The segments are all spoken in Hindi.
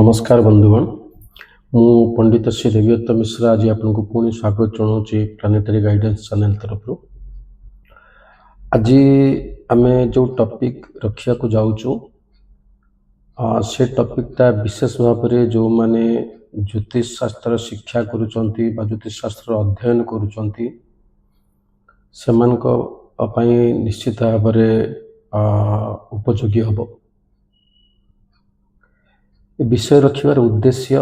नमस्कार बंधुगण मु पंडित श्री देवीदत्त मिश्रा आज आपको पुणी स्वागत जनाऊँ प्लानेटरी गाइडेंस चैनल तरफ आज आम जो टॉपिक रखा जाऊँ से टॉपिकटा विशेष भाव में जो माने ज्योतिष शास्त्र शिक्षा करुँच ज्योतिष शास्त्र अध्ययन करुँच निश्चित भाव में उपयोगी हम विषय रखिबार उद्देश्य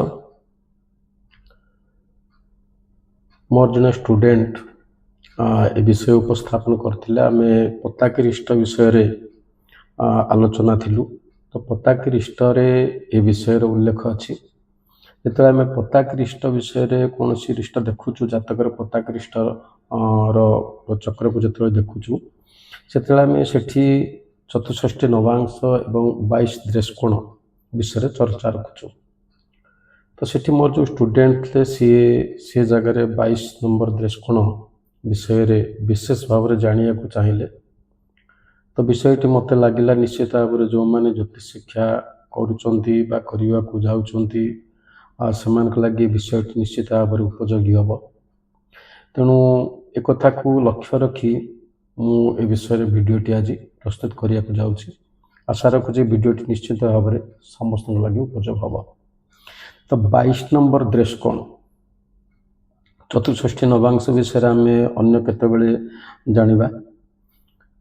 मोर जन स्टूडेंट ए विषय उपस्थापन करथिले आमे पताकिरिष्ट विषय रे आलोचना थिलु। तो पताकिरिष्ट रे ए विषय रो उल्लेख अछि जेते आमे पताकिरिष्ट विषय रे कोनोसी रिष्ट देखुछु जातकर पताकिरिष्ट रो चक्र को जेते देखुछु सेते आमे सेठी 64 नवांश एवं 22 दृष्कोण विषय चर्चा रखुचु। तो सेठी मोर जो स्टूडेंट थे सी जगह 22 नंबर दृष्कोण विषय रे विशेष भाव में जानिया को चाहिए। तो विषयटी मत लगिला निश्चित भाव में जो मैंने ज्योतिष शिक्षा करुँच करने को जाऊँगी लगे विषयटी निश्चित भाव में उपयोगी हम। तेणु एक कथा को लक्ष्य रखी मु विषय भिडटी आज प्रस्तुत करने को जाऊँगी। आशा रखुची भिडटी निश्चित भाव में समस्त लगे उपयोग हम। तो 22 नंबर दृष्कोण 64 नवांश विषय आम अन्य केतबेले जानिबा।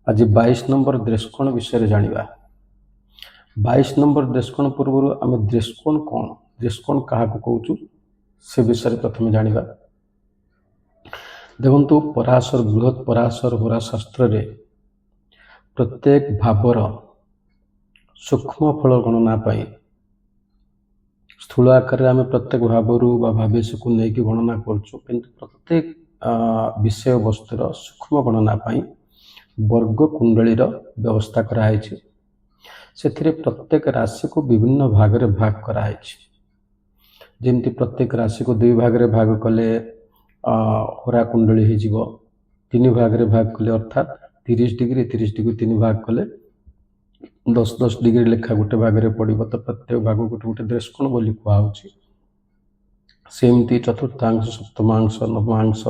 आज 22 नंबर दृष्कोण विषय जानिबा। 22 नंबर दृष्कोण पूर्व आम दृष्कोण कौन दृष्कोण क्या कहूँ से विषय प्रथम जानिबा। देखु पराशर बृहत पराशर होराशास्त्र रे प्रत्येक भावर सूक्ष्म फल गणना पाई स्थूल आकार आम प्रत्येक भावरू भावेश को लेकिन गणना करूँ किंतु प्रत्येक विषय वस्तुर सूक्ष्म गणना पाई वर्ग कुंडलीर व्यवस्था कराई से प्रत्येक राशि को विभिन्न भाग रे भाग कराई। जमती प्रत्येक राशि को 2 भाग रे भाग कले होरा कुंडली हो 3 भाग रे भाग कले अर्थात 30 डिग्री 3 भाग कले 10 डिग्री लेखा गोटे भाग में पड़ो। तो प्रत्येक भाग गोटे गोटे दृष्कोण बोली कहुच्छी। सेमती चतुर्थांश सप्तमांश नवमांश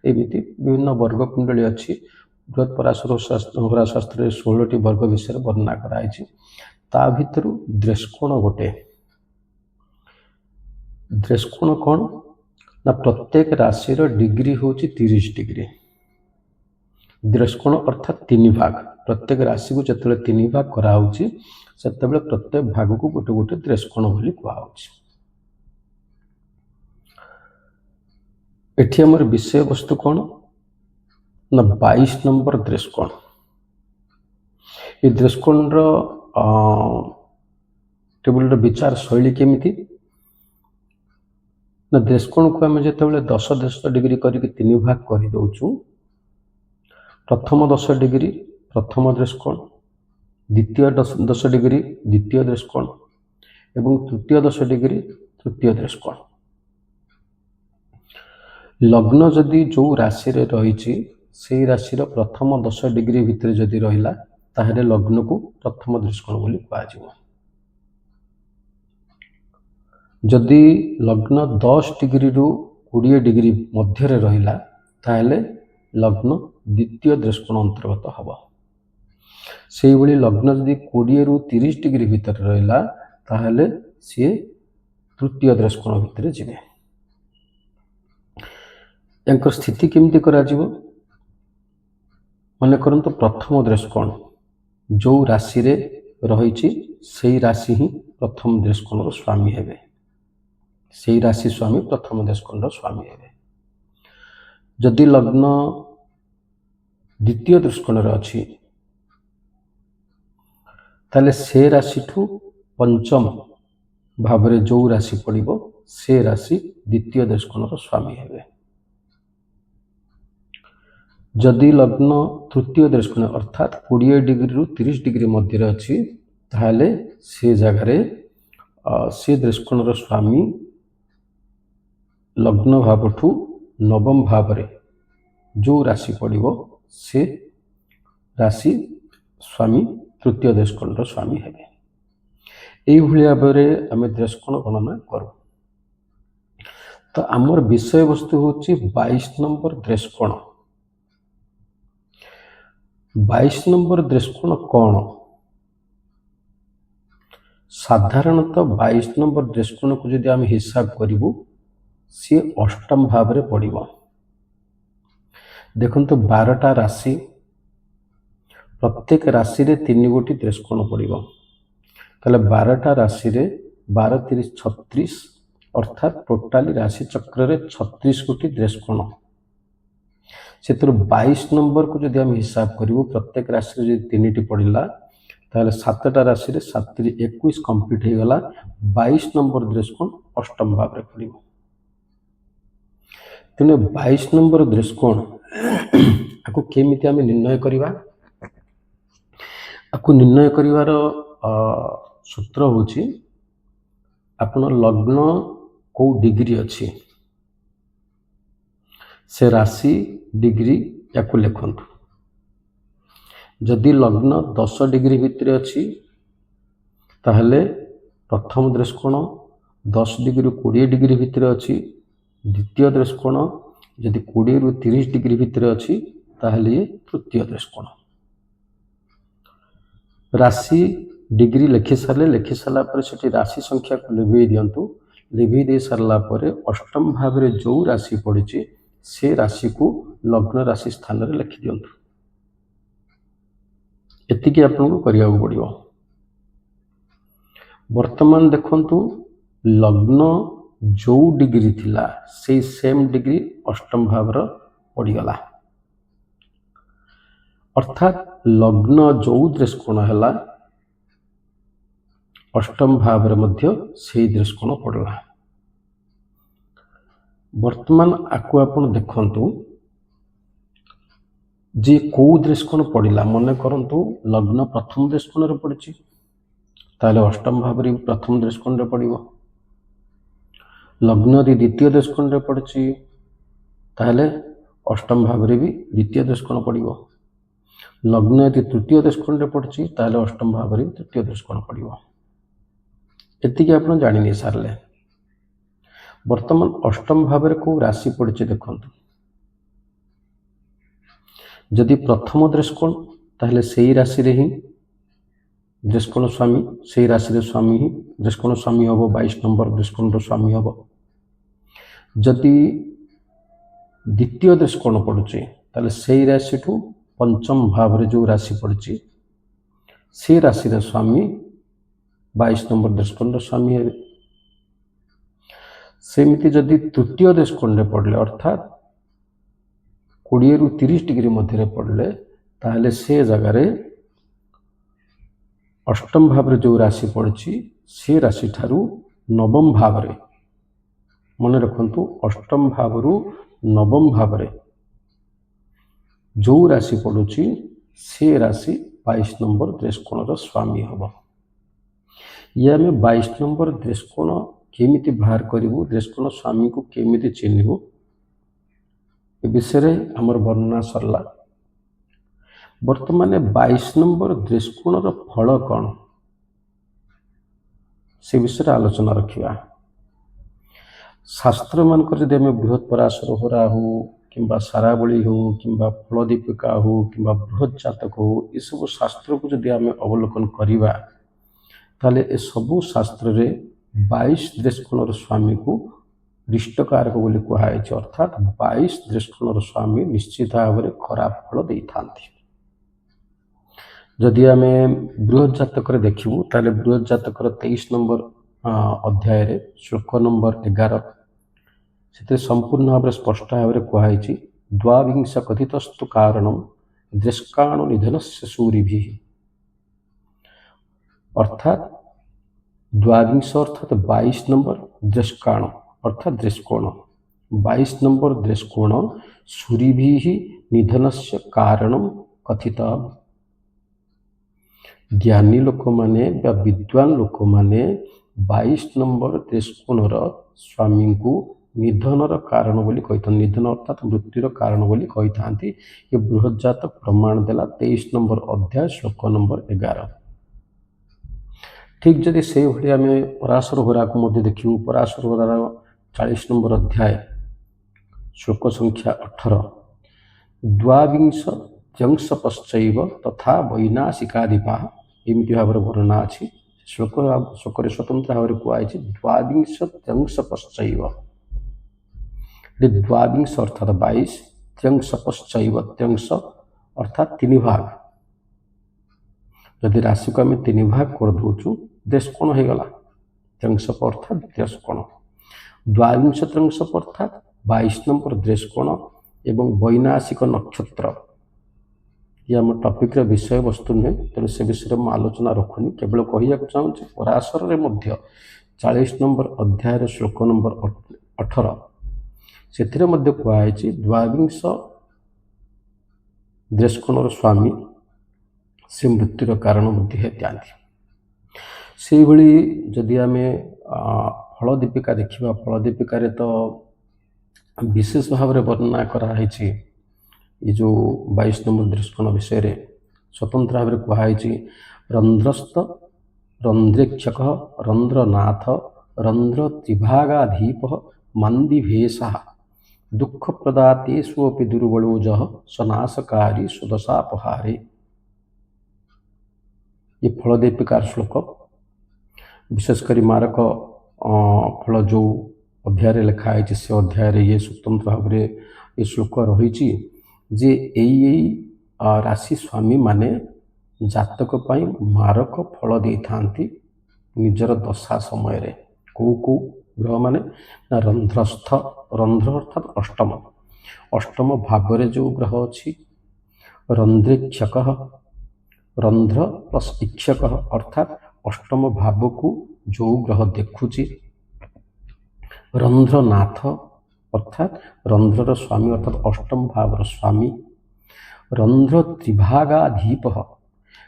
एमती विभिन्न वर्ग कुंडली अच्छी। बृहत पराशर होराशास्त्र 16टी वर्ग विषय वर्णना कराई। ता भितर दृष्कोण गोटे दृष्कोण कौन ना प्रत्येक राशि डिग्री हूँ 30 डिग्री। दृष्कोण अर्थात 3 भाग प्रत्येक राशि को जिते 3 भाग कराऊँच से प्रत्येक भाग को गोटे गोटे दृष्कोण बोली कहुच्छी। एठी हमर विषय वस्तु कौन ना 22 नंबर दृष्कोण। ये दृष्कोण टेबल विचार शैली केमिति ना दृष्कोण को आम जो 10 डिग्री करके 3 भाग कर दौचु। प्रथम 10 डिग्री प्रथम दृष्कोण द्वितीय 10 डिग्री द्वितीय दृष्कोण एवं तृतीय 10 डिग्री तृतीय दृष्कोण। लग्न जदि जो राशि रे रही से राशि प्रथम 10 डिग्री भितर जदि रहिला ताहले लग्न को प्रथम दृष्कोण बोली कहुच्छी। जदि लग्न 10 डिग्री रु 20 डिग्री मध्य रहिला ताहले लग्न द्वितीय दृष्कोण अंतर्गत हम। से भली लग्न जदि 20 रु 30 डिग्री भितर रहिला ताहले सी तृतीय दृष्कोण भितर जिवे। यांकर स्थिति केमती करा जिवो मन करंतु प्रथम दृष्कोण जो राशि रे रही से राशि ही प्रथम दृष्कोण स्वामी हेबे। से राशि स्वामी प्रथम दृष्कोण स्वामी हेबे। जदि लग्न द्वितीय दृष्कोण अच्छी ताले से राशि ठू पंचम भाव में जो राशि पड़ो से राशि द्वितीय दृष्कोण स्वामी हेबे। जदि लग्न तृतीय दृष्कोण अर्थात 20 डिग्री रु 30 डिग्री मध्य अच्छी ताहले से जगह से दृष्कोण स्वामी लग्न भाव ठू नवम भाव में जो राशि पड़ो से राशि स्वामी तृतीय दृष्कोण स्वामी हेबे। এইଭଳି ଭାବରେ ଆମେ ଦୃଷ୍ଟିକୋଣ ଗଣନା କରୁ। ତ ଆମର ବିଷୟବସ୍ତୁ ହେଉଛି 22 ନମ୍ବର ଦୃଷ୍ଟିକୋଣ। 22 ନମ୍ବର ଦୃଷ୍ଟିକୋଣ କ'ଣ? ସାଧାରଣତଃ 22 ନମ୍ବର ଦୃଷ୍ଟିକୋଣକୁ ଯଦି ଆମେ ହିସାବ କରିବୁ ସିଏ ଅଷ୍ଟମ ଭାବରେ ପଡ଼ିବ। ଦେଖନ୍ତୁ 12ଟା ରାଶି, ପ୍ରତ୍ୟେକ ରାଶିରେ 3 ଗୋଟି ଦୃଷ୍ଟିକୋଣ ପଡ଼ିବ। ତାହେଲେ 12ଟା ରାଶିରେ 12 30 36 ଅର୍ଥାତ୍ ଟୋଟାଲି ରାଶି ଚକ୍ରରେ 36 ଗୋଟି ଦୃଷ୍ଟିକୋଣ। ସେଥିରୁ 22 ନମ୍ବରକୁ ଯଦି ଆମେ ହିସାବ କରିବୁ ପ୍ରତ୍ୟେକ ରାଶିରେ ଯଦି 3ଟି ପଡ଼ିଲା ତାହେଲେ 7ଟା ରାଶିରେ 7 × 21 କମ୍ପ୍ଲିଟ୍ ହେଇଗଲା। 22 ନମ୍ବର ଦୃଷ୍ଟିକୋଣ ଅଷ୍ଟମ ଭାବରେ ପଡ଼ିବ। ତେଣୁ 22 ନମ୍ବର ଦୃଷ୍ଟିକୋଣ ଆକୁ କେମିତି ଆମେ ନିର୍ଣ୍ଣୟ କରିବା? ଆକୁ ନିର୍ଣ୍ଣୟ କରିବାର ସୂତ୍ର ହେଉଛି ଆପଣ ଲଗ୍ନ କେଉଁ ଡିଗ୍ରୀ ଅଛି ସେ ରାଶି ଡିଗ୍ରୀ ୟାକୁ ଲେଖନ୍ତୁ। ଯଦି ଲଗ୍ନ 10 ଡିଗ୍ରୀ ଭିତରେ ଅଛି ତାହେଲେ ପ୍ରଥମ ଦୃଷ୍ଟିକୋଣ, 10 ଡିଗ୍ରୀରୁ 20 ଡିଗ୍ରୀ ଭିତରେ ଅଛି ଦ୍ୱିତୀୟ ଦୃଷ୍ଟିକୋଣ, ଯଦି 20ରୁ 30 ଡିଗ୍ରୀ ଭିତରେ ଅଛି ତାହେଲେ ଇଏ ତୃତୀୟ ଦୃଷ୍ଟିକୋଣ। ରାଶି ଡିଗ୍ରୀ ଲେଖି ସାରିଲା ପରେ ସେଠି ରାଶି ସଂଖ୍ୟାକୁ ଲିଭେଇ ଦିଅନ୍ତୁ। ଲିଭେଇ ଦେଇ ସାରିଲା ପରେ ଅଷ୍ଟମ ଭାବରେ ଯେଉଁ ରାଶି ପଡ଼ିଛି ସେ ରାଶିକୁ ଲଗ୍ନ ରାଶି ସ୍ଥାନରେ ଲେଖିଦିଅନ୍ତୁ। ଏତିକି ଆପଣଙ୍କୁ କରିବାକୁ ପଡ଼ିବ। ବର୍ତ୍ତମାନ ଦେଖନ୍ତୁ ଲଗ୍ନ ଯେଉଁ ଡିଗ୍ରୀ ଥିଲା ସେଇ ସେମ୍ ଡିଗ୍ରୀ ଅଷ୍ଟମ ଭାବର ପଡ଼ିଗଲା। ଅର୍ଥାତ୍ ଲଗ୍ନ ଯେଉଁ ଦୃଷ୍ଟିକୋଣ ହେଲା ଅଷ୍ଟମ ଭାବରେ ମଧ୍ୟ ସେଇ ଦୃଷ୍ଟିକୋଣ ପଡ଼ିଲା। ବର୍ତ୍ତମାନ ଆକୁ ଆପଣ ଦେଖନ୍ତୁ ଯେ କେଉଁ ଦୃଷ୍ଟିକୋଣ ପଡ଼ିଲା। ମନେ କରନ୍ତୁ ଲଗ୍ନ ପ୍ରଥମ ଦୃଷ୍ଟିକୋଣରେ ପଡ଼ିଛି ତାହେଲେ ଅଷ୍ଟମ ଭାବରେ ବି ପ୍ରଥମ ଦୃଷ୍ଟିକୋଣରେ ପଡ଼ିବ। ଲଗ୍ନ ଯଦି ଦ୍ୱିତୀୟ ଦୃଷ୍ଟିକୋଣରେ ପଡ଼ିଛି ତାହେଲେ ଅଷ୍ଟମ ଭାବରେ ବି ଦ୍ୱିତୀୟ ଦୃଷ୍ଟିକୋଣ ପଡ଼ିବ। ଲଗ୍ନ ଯଦି ତୃତୀୟ ଦୃଷ୍ଟିକୋଣରେ ପଡ଼ିଛି ତାହେଲେ ଅଷ୍ଟମ ଭାବରେ ବି ତୃତୀୟ ଦୃଷ୍ଟିକୋଣ ପଡ଼ିବ। ଏତିକି ଆପଣ ଜାଣିନେଇ ସାରିଲେ। ବର୍ତ୍ତମାନ ଅଷ୍ଟମ ଭାବରେ କେଉଁ ରାଶି ପଡ଼ିଛି ଦେଖନ୍ତୁ। ଯଦି ପ୍ରଥମ ଦୃଷ୍ଟିକୋଣ ତାହେଲେ ସେଇ ରାଶିରେ ହିଁ ଦୃଷ୍ଟିକୋଣ ସ୍ୱାମୀ, ସେଇ ରାଶିରେ ସ୍ୱାମୀ ହିଁ ଦୃଷ୍ଟିକୋଣ ସ୍ୱାମୀ ହେବ। 22 ନମ୍ବର ଦୃଷ୍ଟିକୋଣର ସ୍ୱାମୀ ହେବ। ଯଦି ଦ୍ୱିତୀୟ ଦୃଷ୍ଟିକୋଣ ପଡ଼ୁଛି ତାହେଲେ ସେଇ ରାଶିଠୁ ପଞ୍ଚମ ଭାବରେ ଯେଉଁ ରାଶି ପଡ଼ିଛି ସେ ରାଶିର ସ୍ୱାମୀ 22 ନମ୍ବର ଦୃଷ୍ଟିକୋଣର ସ୍ୱାମୀ ହେବେ। ସେମିତି ଯଦି ତୃତୀୟ ଦୃଷ୍ଟିକୋଣରେ ପଡ଼ିଲେ ଅର୍ଥାତ୍ 20ରୁ 30 ଡିଗ୍ରୀ ମଧ୍ୟରେ ପଡ଼ିଲେ ତାହେଲେ ସେ ଜାଗାରେ ଅଷ୍ଟମ ଭାବରେ ଯେଉଁ ରାଶି ପଡ଼ିଛି ସେ ରାଶିଠାରୁ ନବମ ଭାବରେ, ମନେ ରଖନ୍ତୁ ଅଷ୍ଟମ ଭାବରୁ ନବମ ଭାବରେ ଯେଉଁ ରାଶି ପଡ଼ୁଛି ସେ ରାଶି 22 ନମ୍ବର ଦୃଷ୍ଟିକୋଣର ସ୍ୱାମୀ ହେବ। ଇଏ ଆମେ 22 ନମ୍ବର ଦୃଷ୍ଟିକୋଣ କେମିତି ବାହାର କରିବୁ, ଦୃଷ୍ଟିକୋଣ ସ୍ୱାମୀକୁ କେମିତି ଚିହ୍ନିବୁ, ଏ ବିଷୟରେ ଆମର ବର୍ଣ୍ଣନା ସରିଲା। ବର୍ତ୍ତମାନ 22 ନମ୍ବର ଦୃଷ୍ଟିକୋଣର ଫଳ କ'ଣ ସେ ବିଷୟରେ ଆଲୋଚନା ରଖିବା। ଶାସ୍ତ୍ରମାନଙ୍କର ଯଦି ଆମେ ବୃହତ୍ ପରାଶର ହୋରା ହେଉ କିମ୍ବା ସାରାବଳୀ ହେଉ କିମ୍ବା ଫଳଦୀପିକା ହେଉ କିମ୍ବା ବୃହତ୍ ଜାତକ ହେଉ, ଏସବୁ ଶାସ୍ତ୍ରକୁ ଯଦି ଆମେ ଅବଲୋକନ କରିବା ତାହେଲେ ଏସବୁ ଶାସ୍ତ୍ରରେ 22 ଦୃଷ୍ଟିକୋଣର ସ୍ୱାମୀକୁ ରିଷ୍ଟକାରକ ବୋଲି କୁହାଯାଇଛି। ଅର୍ଥାତ୍ 22 ଦୃଷ୍ଟିକୋଣର ସ୍ୱାମୀ ନିଶ୍ଚିତ ଭାବରେ ଖରାପ ଫଳ ଦେଇଥାନ୍ତି। ଯଦି ଆମେ ବୃହତ୍ ଜାତକରେ ଦେଖିବୁ ତାହେଲେ ବୃହତ୍ ଜାତକର 23 ନମ୍ବର ଅଧ୍ୟାୟରେ ଶ୍ଲୋକ ନମ୍ବର 11 ସେଥିରେ ସମ୍ପୂର୍ଣ୍ଣ ଭାବରେ ସ୍ପଷ୍ଟ ଭାବରେ କୁହାଯାଇଛି ଦ୍ୱାବିଂଶ କଥିତସ୍ତୁ କାରଣଂ ଦୃଷ୍କାଣୁ ନିଧନସ୍ୟ ସୂରିଭିଃ। ଅର୍ଥାତ୍ ଦ୍ୱାବିଂଶ ଅର୍ଥାତ୍ 22 ନମ୍ବର, ଦୃଷ୍କାଣ ଅର୍ଥାତ୍ ଦୃଷ୍ଟିକୋଣ, 22 ନମ୍ବର ଦୃଷ୍ଟିକୋଣ ସୂରିଭିଃ ନିଧନସ୍ୟ କାରଣଂ କଥିତମ୍। ଜ୍ଞାନୀ ଲୋକମାନେ ବା ବିଦ୍ୱାନ ଲୋକମାନେ 22 ନମ୍ବର ଦୃଷ୍ଟିକୋଣର ସ୍ୱାମୀଙ୍କୁ ନିଧନର କାରଣ ବୋଲି କହିଥାନ୍ତି। ନିଧନ ଅର୍ଥାତ୍ ମୃତ୍ୟୁର କାରଣ ବୋଲି କହିଥାନ୍ତି। ଏ ବୃହତ୍ ଜାତକ ପ୍ରମାଣ ଦେଲା 23 ନମ୍ବର ଅଧ୍ୟାୟ ଶ୍ଲୋକ ନମ୍ବର 11। ठीक जदि से भाई आम पराशर होरा को मध्य देखू पराशर होरार 40 नंबर अध्याय श्लोक संख्या 18 द्वाविंश जंश पश्चैव तथा वैनाशिकादिपा एमती भाव वर्णना अच्छी श्लोक स्वतंत्र भाव कहुई द्वाविंश जंश पश्चैव द्वाविंश अर्थात 22 त्यंश पश्चैव त्यंश अर्थात 3 भाग जदि राशि को आम 3 भाग कर दौचु देशकोण हो गला त्यंश अर्थात देशकोण द्वाविंश त्यंश अर्थात 22 नंबर देशकोण एवं वैनाशिक नक्षत्र ये आम टपिक विषय वस्तु नुहे तेणु से विषय में आलोचना रखुनी केवल कहवाक चाहूँगी पराशर में 40 नंबर अध्याय श्लोक नंबर 18 से कहुई द्वाविंश देशकोणर स्वामी से मृत्युर कारण हेतांती से भली जदि आम फल दीपिका देखा फल दीपिकार तो विशेष भाव में वर्णना कराई ये जो 22 नंबर दृष्कोण विषय रे स्वतंत्र भाव में कहुई रंध्रस्थ रंध्रेक्षक रंध्रनाथ रंध्र त्रिभागाधीप मंदीभेषा दुख प्रदातेष्वपि दुर्बलोजः सनाशकारी सुदशापहारे ये फल दीपिकार श्लोक विशेषकर मारक फल जो अध्याय लिखाई से अध्याय ये स्वतंत्र भाव में ये श्लोक रही जे यही राशि स्वामी माने जातक पाई मारक फल दे था निजर दशा समय रे कौ ग्रह माने ना रंध्रस्थ रंध्र अर्थात अष्टम भाव रे जो ग्रह अच्छी रंध्रेक्षक रंध्र प्लस इक्षक अर्थात अष्टम भाव को जो ग्रह देखुची रंध्रनाथ अर्थात रंध्रर स्वामी अर्थात अष्टम भावर स्वामी रंध्र त्रिभागाधीप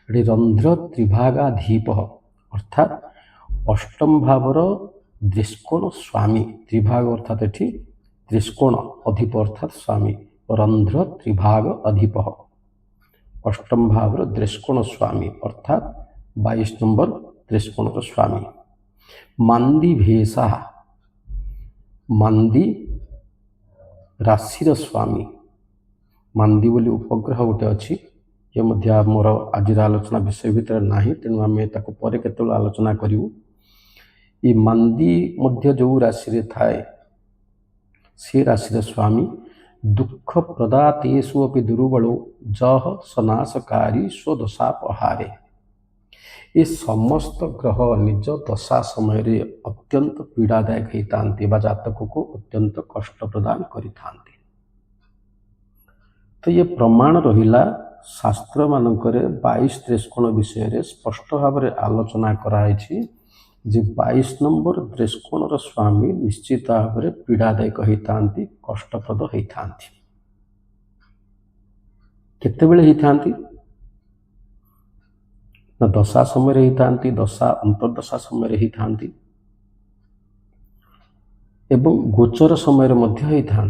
रंध्र त्रिभागाधीप अर्थात अष्टम भावर दृष्कोण स्वामी त्रिभाग अर्थात ये दृष्कोण अधिप अर्थात स्वामी रंध्र त्रिभाग अधिप अष्टम भावर दृष्कोण स्वामी अर्थात 22 नंबर दृष्कोण स्वामी मांदी भेषा मांदी राशि स्वामी मांदी बोली उपग्रह गोटे अच्छी ये मध्य मोर आज आलोचना विषय भितर ना तेणु आम पर केतल आलोचना करूँ ये मांदी मध्य जो राशि रे थाए से राशि स्वामी दुख प्रदातेषु अपि दुर्बलो जह सनाशकारी स्वदशापहारे ये समस्त ग्रह निज दशा समय रे अत्यंत पीड़ादायक होता जातक को अत्यंत कष्ट प्रदान करि थांती। तो ये प्रमाण रहिला शास्त्र मानकरे 22 दृष्कोण विषय रे स्पष्ट भाव में आलोचना कराई जे 22 नंबर दृष्कोणर स्वामी निश्चित भाव में पीड़ादायक होता कष्टप्रद होता केतेबेले होता ना दशा समय होता दशा अंतर्दशा समय होता एवं गोचर समय होता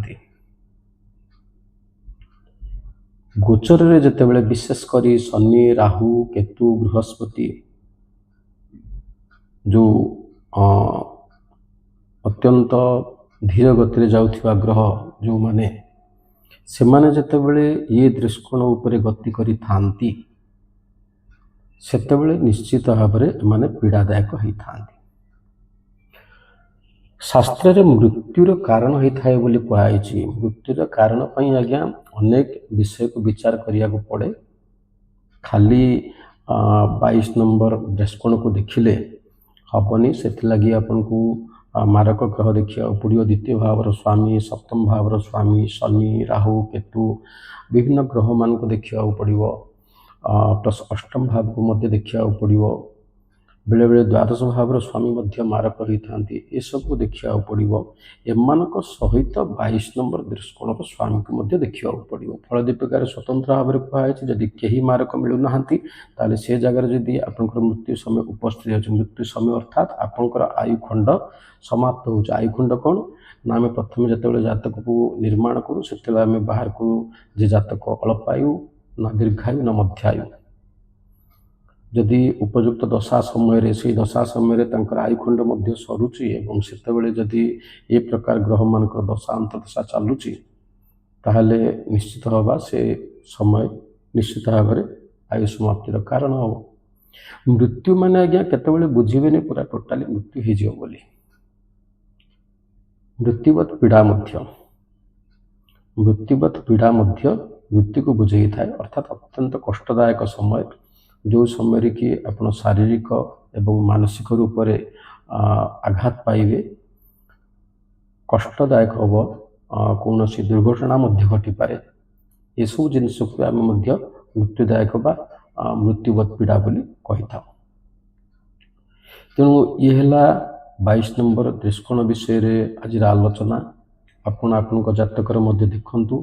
गोचर रे जेतेबेले विशेष करी शनि राहु केतु बृहस्पति जो अत्यंत धीर गति जाउथिबा ग्रह जो माने से माने जेतेबेले ये दृष्कोण उपरे गति करि थांती सेतेबेले निश्चित भाव में माने पीड़ादायक होता शास्त्र रे मृत्युर कारण होता है बोली कहुई मृत्युर कारण पई आज्ञा अनेक विषय को विचार करिया को पड़े खाली 22 नंबर दृष्कोण को देखिले हबनी से लगी अपन को मारक ग्रह देखा पड़ो द्वितीय भावर स्वामी सप्तम भावर स्वामी शनि राहु केतु विभिन्न ग्रह मान को देखा पड़ो प्लस अष्टम भाव को मध्य देखा पड़ो बेले बेले द्वादश भावर स्वामी मध्य मारक होता ये सब को देखा पड़ो एम सहित 22 नंबर दृष्कोण स्वामी को मध्य देखा पड़ो फल दीपिकार स्वतंत्र भाव में कहुई जदि कहीं मारक मिलूना ताले से जगार जदि आपंकर मृत्यु समय उपस्थित हो मृत्यु समय अर्थात आपंकर आयुखंड समाप्त हो आयुखंड कौन ना आम प्रथम जो जातक को निर्माण करूँ से आम बाहर को जे जातक अल्पायु न दीर्घायु न मध्यायु ଯଦି ଉପଯୁକ୍ତ ଦଶା ସମୟରେ ସେଇ ଦଶା ସମୟରେ ତାଙ୍କର ଆୟୁଖଣ୍ଡ ମଧ୍ୟ ସରୁଛି ଏବଂ ସେତେବେଳେ ଯଦି ଏ ପ୍ରକାର ଗ୍ରହମାନଙ୍କର ଦଶା ଅନ୍ତର୍ଦଶା ଚାଲୁଛି ତାହେଲେ ନିଶ୍ଚିତ ହେବା ସେ ସମୟ ନିଶ୍ଚିତ ଭାବରେ ଆୟୁ ସମାପ୍ତିର କାରଣ ହେବ। ମୃତ୍ୟୁ ମାନେ ଆଜ୍ଞା କେତେବେଳେ ବୁଝିବେନି ପୁରା ଟୋଟାଲି ମୃତ୍ୟୁ ହେଇଯିବ ବୋଲି। ମୃତ୍ୟୁବତ୍ ପୀଡ଼ା ମଧ୍ୟ ମୃତ୍ୟୁକୁ ବୁଝେଇଥାଏ, ଅର୍ଥାତ୍ ଅତ୍ୟନ୍ତ କଷ୍ଟଦାୟକ ସମୟ, ଯେଉଁ ସମୟରେ କି ଆପଣ ଶାରୀରିକ ଏବଂ ମାନସିକ ରୂପରେ ଆଘାତ ପାଇବେ, କଷ୍ଟଦାୟକ ହେବ, କୌଣସି ଦୁର୍ଘଟଣା ମଧ୍ୟ ଘଟିପାରେ। ଏସବୁ ଜିନିଷକୁ ଆମେ ମଧ୍ୟ ମୃତ୍ୟୁଦାୟକ ବା ମୃତ୍ୟୁବତ୍ ପୀଡ଼ା ବୋଲି କହିଥାଉ। ତେଣୁ ଇଏ ହେଲା 22 ନମ୍ବର ଦୃଷ୍କୋଣ ବିଷୟରେ ଆଜିର ଆଲୋଚନା। ଆପଣ ଆପଣଙ୍କ ଜାତକର ମଧ୍ୟ ଦେଖନ୍ତୁ,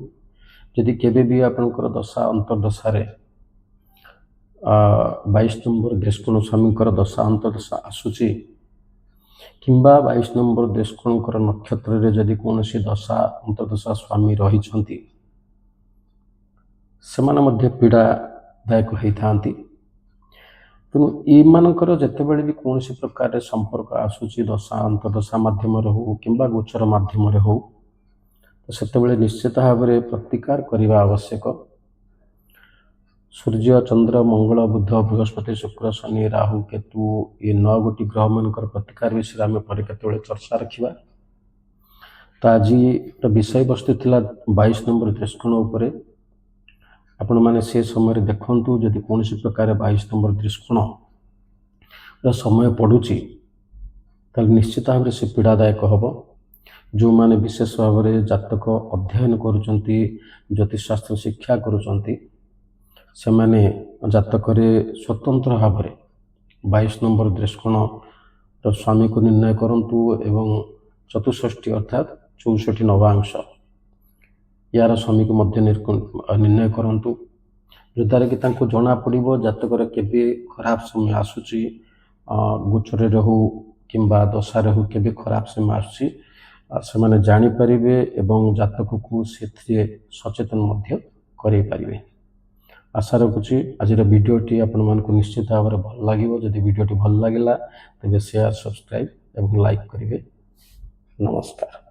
ଯଦି କେବେ ବି ଆପଣଙ୍କର ଦଶା ଅନ୍ତର୍ଦଶାରେ 22 ନମ୍ବର ଦୃଷ୍କୋଣ ସ୍ୱାମୀଙ୍କର ଦଶା ଅନ୍ତର୍ଦଶା ଆସୁଛି କିମ୍ବା 22 ନମ୍ବର ଦୃଷ୍କୋଣଙ୍କର ନକ୍ଷତ୍ରରେ ଯଦି କୌଣସି ଦଶା ଅନ୍ତର୍ଦଶା ସ୍ୱାମୀ ରହିଛନ୍ତି, ସେମାନେ ମଧ୍ୟ ପୀଡ଼ାଦାୟକ ହେଇଥାନ୍ତି। ତେଣୁ ଏମାନଙ୍କର ଯେତେବେଳେ ବି କୌଣସି ପ୍ରକାରରେ ସମ୍ପର୍କ ଆସୁଛି ଦଶା ଅନ୍ତର୍ଦଶା ମାଧ୍ୟମରେ ହେଉ କିମ୍ବା ଗୋଚର ମାଧ୍ୟମରେ ହେଉ, ତ ସେତେବେଳେ ନିଶ୍ଚିତ ଭାବରେ ପ୍ରତିକାର କରିବା ଆବଶ୍ୟକ। ସୂର୍ଯ୍ୟ, ଚନ୍ଦ୍ର, ମଙ୍ଗଳ, ବୁଧ, ବୃହସ୍ପତି, ଶୁକ୍ର, ଶନି, ରାହୁ, କେତୁ, ଏ 9 ଗୋଟି ଗ୍ରହମାନଙ୍କର ପ୍ରତିକାର ବିଷୟରେ ଆମେ ପରେ କେତେବେଳେ ଚର୍ଚ୍ଚା ରଖିବା। ତ ଆଜିର ବିଷୟବସ୍ତୁ ଥିଲା 22 ନମ୍ବର ଦୃଷ୍କୋଣ ଉପରେ। ଆପଣମାନେ ସେ ସମୟରେ ଦେଖନ୍ତୁ, ଯଦି କୌଣସି ପ୍ରକାର 22 ନମ୍ବର ଦୃଷ୍କୋଣର ସମୟ ପଡ଼ୁଛି ତାହେଲେ ନିଶ୍ଚିତ ଭାବରେ ସେ ପୀଡ଼ାଦାୟକ ହେବ। ଯେଉଁମାନେ ବିଶେଷ ଭାବରେ ଜାତକ ଅଧ୍ୟୟନ କରୁଛନ୍ତି, ଜ୍ୟୋତିଷଶାସ୍ତ୍ର ଶିକ୍ଷା କରୁଛନ୍ତି, ସେମାନେ ଜାତକରେ ସ୍ୱତନ୍ତ୍ର ଭାବରେ 22 ନମ୍ବର ଦୃଷ୍କୋଣର ସ୍ୱାମୀକୁ ନିର୍ଣ୍ଣୟ କରନ୍ତୁ ଏବଂ 64 ଅର୍ଥାତ୍ 64 ନବାଂଶ ୟାର ସ୍ୱାମୀକୁ ମଧ୍ୟ ନିର୍ଣ୍ଣୟ କରନ୍ତୁ, ଯଦ୍ୱାରା କି ତାଙ୍କୁ ଜଣାପଡ଼ିବ ଜାତକର କେବେ ଖରାପ ସମୟ ଆସୁଛି, ଗୋଚରରେ ହେଉ କିମ୍ବା ଦଶାରେ ହେଉ କେବେ ଖରାପ ସମୟ ଆସୁଛି, ସେମାନେ ଜାଣିପାରିବେ ଏବଂ ଜାତକକୁ ସେଥିରେ ସଚେତନ ମଧ୍ୟ କରାଇ ପାରିବେ। ଆଶା ରଖୁଛି ଆଜିର ଭିଡ଼ିଓଟି ଆପଣମାନଙ୍କୁ ନିଶ୍ଚିତ ଭାବରେ ଭଲ ଲାଗିବ। ଯଦି ଭିଡ଼ିଓଟି ଭଲ ଲାଗିଲା ତେବେ ସେୟାର, ସବସ୍କ୍ରାଇବ୍ ଏବଂ ଲାଇକ୍ କରିବେ। ନମସ୍କାର।